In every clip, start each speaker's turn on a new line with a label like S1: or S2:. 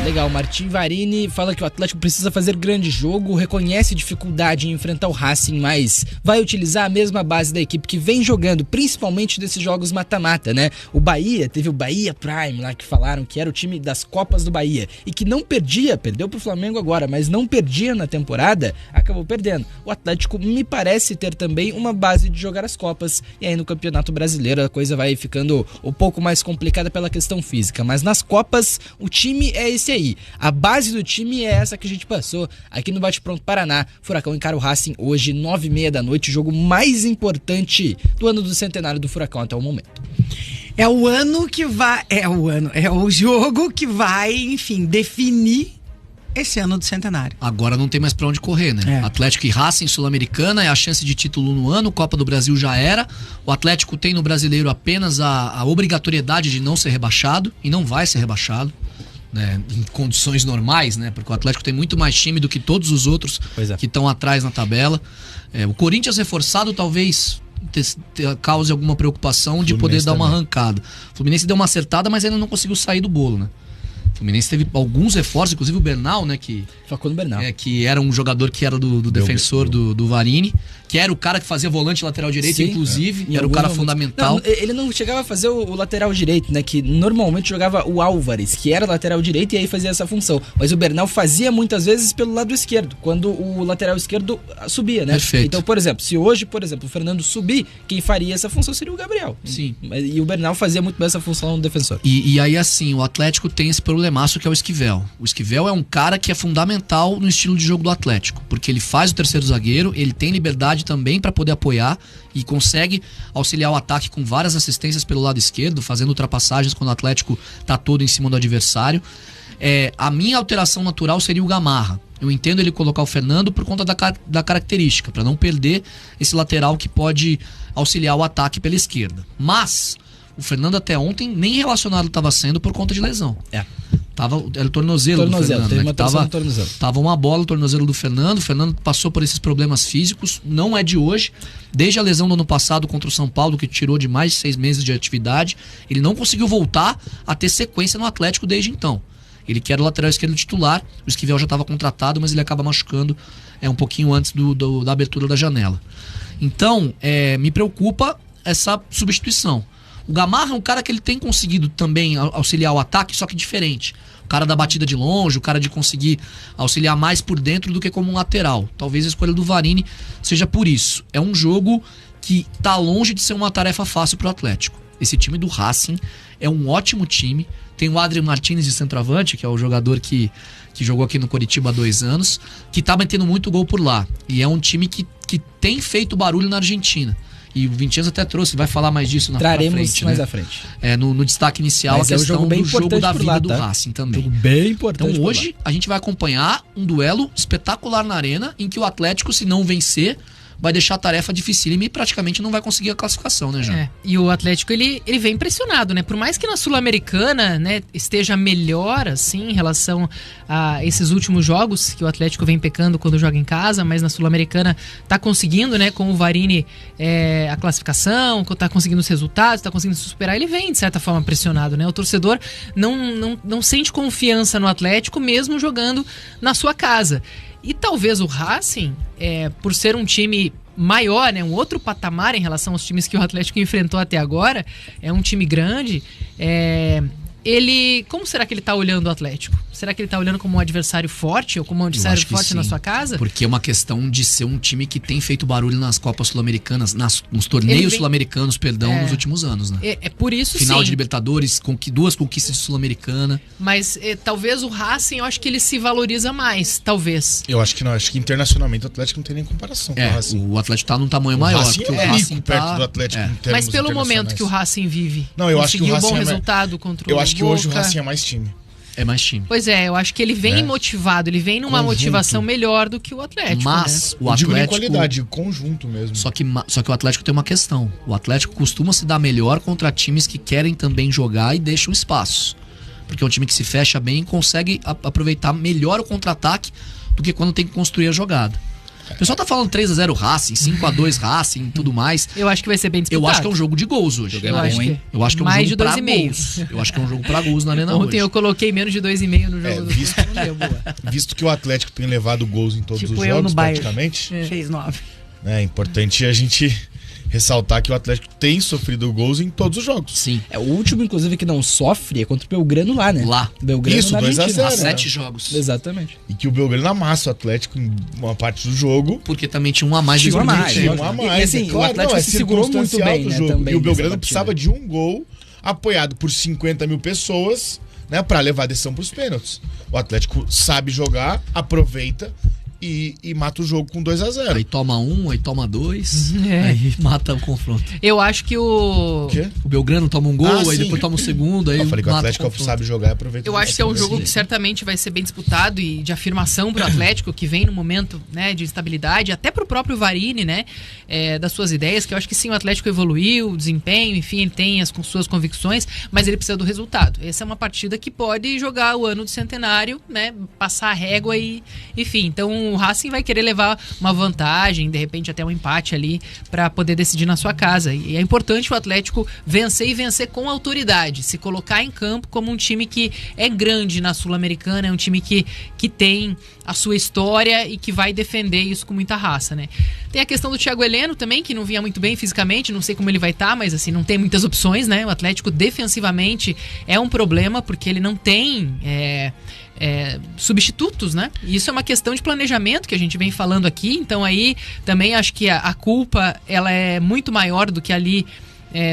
S1: Legal, Martim Varini fala que o Atlético precisa fazer grande jogo, reconhece dificuldade em enfrentar o Racing, mas vai utilizar a mesma base da equipe que vem jogando, principalmente desses jogos mata-mata, né? O Bahia, teve o Bahia Prime lá que falaram que era o time das Copas do Bahia e que não perdia, perdeu pro Flamengo agora, mas não perdia na temporada, acabou perdendo. O Atlético me parece ter também uma base de jogar as Copas e aí no Campeonato Brasileiro a coisa vai ficando um pouco mais complicada pela questão física, mas nas Copas o time é esse aí. A base do time é essa que a gente passou aqui no Bate Pronto Paraná. Furacão encara o Racing hoje, 9h30 da noite, o jogo mais importante do ano do centenário do Furacão até o momento.
S2: É o ano que vai... É o jogo que vai, enfim, definir esse ano do centenário.
S3: Agora não tem mais pra onde correr, né? Atlético e Racing, Sul-Americana, é a chance de título no ano, Copa do Brasil já era. O Atlético tem no Brasileiro apenas a obrigatoriedade de não ser rebaixado, e não vai ser rebaixado, né? Em condições normais, né? Porque o Atlético tem muito mais time do que todos os outros que estão atrás na tabela. O Corinthians reforçado talvez cause alguma preocupação de poder dar uma arrancada. O Fluminense deu uma acertada, mas ainda não conseguiu sair do bolo, né? O Fluminense teve alguns reforços, inclusive o Bernal, né?
S1: Facando Bernal.
S3: Que era um jogador que era do defensor do Varini, que era o cara que fazia volante lateral direito, inclusive, era o cara fundamental.
S1: Não, ele não chegava a fazer o lateral direito, né? Que normalmente jogava o Álvares, que era lateral direito e aí fazia essa função. Mas o Bernal fazia muitas vezes pelo lado esquerdo, quando o lateral esquerdo subia, né?
S3: Perfeito.
S1: Então, por exemplo, se hoje, o Fernando subir, quem faria essa função seria o Gabriel.
S3: Sim.
S1: E o Bernal fazia muito bem essa função no defensor.
S3: E aí, assim, o Atlético tem esse problemaço que é o Esquivel. O Esquivel é um cara que é fundamental no estilo de jogo do Atlético, porque ele faz o terceiro zagueiro, ele tem liberdade também para poder apoiar e consegue auxiliar o ataque com várias assistências pelo lado esquerdo, fazendo ultrapassagens quando o Atlético tá todo em cima do adversário. A minha alteração natural seria o Gamarra. Eu entendo ele colocar o Fernando por conta da característica, para não perder esse lateral que pode auxiliar o ataque pela esquerda. Mas o Fernando até ontem nem relacionado estava sendo por conta de lesão. Era o tornozelo do Fernando,
S1: teve
S3: né? Tava uma bola o tornozelo do Fernando. O Fernando passou por esses problemas físicos, não é de hoje. Desde a lesão do ano passado contra o São Paulo, que tirou de mais de 6 meses de atividade, ele não conseguiu voltar a ter sequência no Atlético desde então. Ele que era o lateral esquerdo titular, o Esquivel já estava contratado, mas ele acaba machucando um pouquinho antes da abertura da janela. Então, me preocupa essa substituição. O Gamarra é um cara que ele tem conseguido também auxiliar o ataque, só que diferente. O cara da batida de longe, o cara de conseguir auxiliar mais por dentro do que como um lateral. Talvez a escolha do Varini seja por isso. É um jogo que tá longe de ser uma tarefa fácil pro Atlético. Esse time do Racing é um ótimo time. Tem o Adrian Martínez de centroavante, que é o jogador que jogou aqui no Coritiba há 2 anos, que tá metendo muito gol por lá. E é um time que tem feito barulho na Argentina. E o Vincenzo até trouxe, vai falar mais disso
S1: Traremos
S3: frente,
S1: mais
S3: né?
S1: à frente.
S3: No destaque inicial,
S1: mas
S3: a questão do jogo da vida do Racing também.
S1: Jogo bem importante.
S3: Então hoje a gente vai acompanhar um duelo espetacular na arena, em que o Atlético, se não vencer, vai deixar a tarefa dificílima e praticamente não vai conseguir a classificação, né, João?
S4: E o Atlético, ele vem impressionado, né? Por mais que na Sul-Americana, né, esteja melhor, assim, em relação a esses últimos jogos, que o Atlético vem pecando quando joga em casa, mas na Sul-Americana tá conseguindo, né, com o Varini a classificação, tá conseguindo os resultados, tá conseguindo se superar, ele vem, de certa forma, pressionado, né? O torcedor não sente confiança no Atlético, mesmo jogando na sua casa. E talvez o Racing, por ser um time maior, né, um outro patamar em relação aos times que o Atlético enfrentou até agora, é um time grande, como será que ele tá olhando o Atlético? Será que ele tá olhando como um adversário forte ou como um adversário forte na sua casa?
S3: Porque é uma questão de ser um time que tem feito barulho nas Copas Sul-Americanas, nos torneios sul-americanos, nos últimos anos, né?
S4: Por isso,
S3: Final de Libertadores, 2 conquistas de Sul-Americana.
S4: Mas talvez o Racing, eu acho que ele se valoriza mais, talvez.
S5: Eu acho que não, acho que internacionalmente o Atlético não tem nem comparação com o Racing.
S3: O Atlético tá num tamanho maior.
S5: Racing
S3: o Racing
S5: perto do Atlético em termos
S4: mas pelo momento que o Racing vive,
S5: não, eu acho que o Racing
S4: bom resultado contra o
S5: Eu acho que hoje o
S4: Boca.
S5: Racing é mais time.
S3: É mais time.
S4: Pois eu acho que ele vem motivado, ele vem numa motivação melhor do que o Atlético.
S3: Mas
S5: o Atlético... Digo em qualidade, conjunto mesmo.
S3: Só que o Atlético tem uma questão. O Atlético costuma se dar melhor contra times que querem também jogar e deixam espaço. Porque é um time que se fecha bem e consegue aproveitar melhor o contra-ataque do que quando tem que construir a jogada. O pessoal tá falando 3-0 Racing, 5-2 Racing e tudo mais.
S4: Eu acho que vai ser bem disputado.
S3: Eu acho que é um jogo de gols hoje.
S4: Eu acho que
S3: Eu acho que é um
S4: mais
S3: jogo
S4: de
S3: pra
S4: 2,5.
S3: gols. Eu acho que é um jogo pra gols na Arena
S4: Ontem
S3: hoje.
S4: eu coloquei menos de 2,5 no jogo do
S5: visto-
S4: não deu boa.
S5: Visto que o Atlético tem levado gols em todos
S2: Tipo
S5: os
S2: eu
S5: jogos,
S2: no Bayern.
S5: praticamente,
S2: Fez 9.
S5: é importante a gente ressaltar que o Atlético tem sofrido gols em todos os jogos.
S3: Sim.
S1: O último, inclusive, que não sofre é contra o Belgrano lá, né?
S3: Lá.
S1: Belgrano
S5: Isso,
S1: na
S5: 2 a
S1: Argentina.
S5: 0,
S3: Há
S5: né?
S3: 7 jogos.
S1: Exatamente.
S5: E que o Belgrano amassa o Atlético em uma parte do jogo.
S3: Porque também tinha um a mais de
S1: Tinha um a mais,
S3: tempo.
S5: Tinha um a
S1: E,
S5: mais.
S1: assim,
S5: é claro,
S1: o Atlético se segurou muito
S5: circunstancial
S1: bem,
S5: do
S1: né,
S5: jogo.
S1: também
S5: E o
S1: nessa
S5: Belgrano
S1: partida.
S5: precisava de um gol apoiado por 50 mil pessoas, né, pra levar a decisão pros pênaltis. O Atlético sabe jogar, aproveita e mata o jogo com 2 a 0.
S3: Aí toma 1, aí toma 2,
S4: É.
S3: aí mata o confronto.
S4: Eu acho que
S5: O quê?
S3: O Belgrano toma um gol,
S5: Ah,
S3: aí
S5: sim.
S3: depois toma o segundo, aí
S5: Eu falei que o
S3: mata
S5: Atlético
S3: confronto.
S5: sabe jogar e aproveita.
S4: Eu acho que é um jogo que certamente vai ser bem disputado e de afirmação pro Atlético, que vem no momento, né, de instabilidade, até pro próprio Varini, né, das suas ideias, que eu acho que sim, o Atlético evoluiu, o desempenho, enfim, ele tem as suas convicções, mas ele precisa do resultado. Essa é uma partida que pode jogar o ano do centenário, né, passar a régua e, enfim, então o Racing vai querer levar uma vantagem, de repente até um empate ali, para poder decidir na sua casa. E é importante o Atlético vencer e vencer com autoridade, se colocar em campo como um time que é grande na Sul-Americana, é um time que tem a sua história e que vai defender isso com muita raça, né? Tem a questão do Thiago Heleno também, que não vinha muito bem fisicamente, não sei como ele vai estar, mas assim, não tem muitas opções, né? O Atlético defensivamente é um problema, porque ele não tem substitutos, né? E isso é uma questão de planejamento que a gente vem falando aqui, então aí também acho que a culpa ela é muito maior do que ali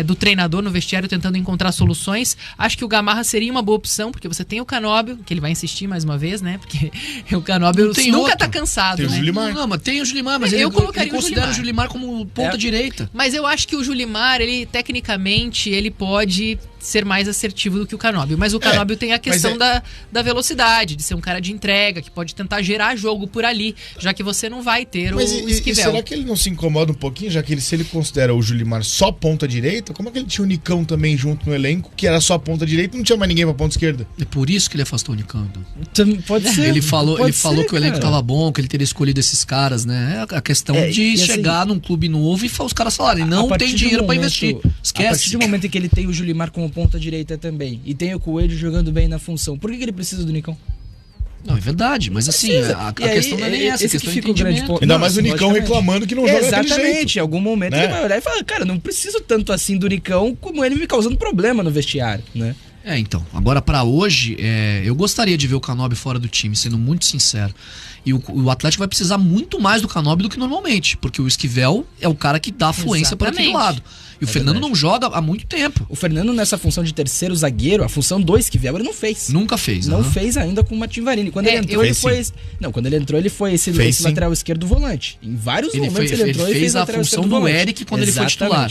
S4: do treinador no vestiário tentando encontrar soluções. Acho que o Gamarra seria uma boa opção, porque você tem o Canóbio, que ele vai insistir mais uma vez, né? Porque o Canóbio
S3: Não tem
S4: nunca
S3: outro.
S4: tá cansado,
S5: Tem o
S4: né?
S5: Julimar.
S3: Não, mas tem o Julimar, mas
S4: Eu
S3: ele
S4: colocaria o
S3: considera
S4: Julimar.
S3: o Julimar como ponta direita.
S4: Mas eu acho que o Julimar, ele tecnicamente, ele pode ser mais assertivo do que o Canóbio. Mas o Canóbio tem a questão da velocidade, de ser um cara de entrega, que pode tentar gerar jogo por ali, já que você não vai ter
S5: Mas
S4: o
S5: e
S4: Esquivel.
S5: será que ele não se incomoda um pouquinho, já que se ele considera o Julimar só ponta direita, como é que ele tinha o Nicão também junto no elenco, que era só ponta direita e não tinha mais ninguém pra ponta esquerda?
S3: É por isso que ele afastou o Nicão.
S1: Pode ser.
S3: Ele falou
S1: pode
S3: que
S1: ser,
S3: o elenco
S1: cara.
S3: tava bom, que ele teria escolhido esses caras, né? É a questão de
S1: e assim,
S3: chegar num clube novo e os caras falarem,
S1: A
S3: não
S1: partir
S3: tem
S1: do
S3: dinheiro pra
S1: momento-
S3: investir.
S1: A partir
S3: Esquece.
S1: do momento em que ele tem o Julimar como ponta direita também e tem o Coelho jogando bem na função, por que ele precisa do Nicão?
S3: Não, é verdade, mas assim,
S1: Precisa.
S3: a
S1: E aí,
S3: questão não é nem essa, a
S1: esse
S3: questão
S1: que
S3: é
S1: fica o grande
S3: entendimento.
S1: ponto.
S5: Ainda
S1: Não,
S5: mais o Nicão
S1: logicamente.
S5: reclamando que não joga daquele
S1: Exatamente,
S5: jeito.
S1: em algum momento
S5: né?
S1: ele vai olhar e falar, cara, não preciso tanto assim do Nicão como ele me causando problema no vestiário, né?
S3: Então, agora pra hoje, eu gostaria de ver o Canóbio fora do time, sendo muito sincero. E o Atlético vai precisar muito mais do Canóbio do que normalmente, porque o Esquivel é o cara que dá fluência para aquele
S4: Exatamente.
S3: lado. E o Fernando
S1: verdade.
S3: não joga há muito tempo.
S1: O Fernando nessa função de terceiro zagueiro, a função 2 que vier, ele não fez.
S3: Nunca fez.
S1: Não
S3: aham.
S1: fez ainda com o Matim Varini. Quando ele entrou, ele foi. Não, quando ele entrou, ele foi esse
S5: Fez, sim.
S1: lateral esquerdo volante. Em vários
S3: Ele
S1: momentos
S3: fez,
S1: ele entrou e
S3: fez a
S1: lateral
S3: função
S1: esquerdo
S3: do
S1: volante.
S3: Eric quando ele foi
S1: Exatamente.
S3: titular.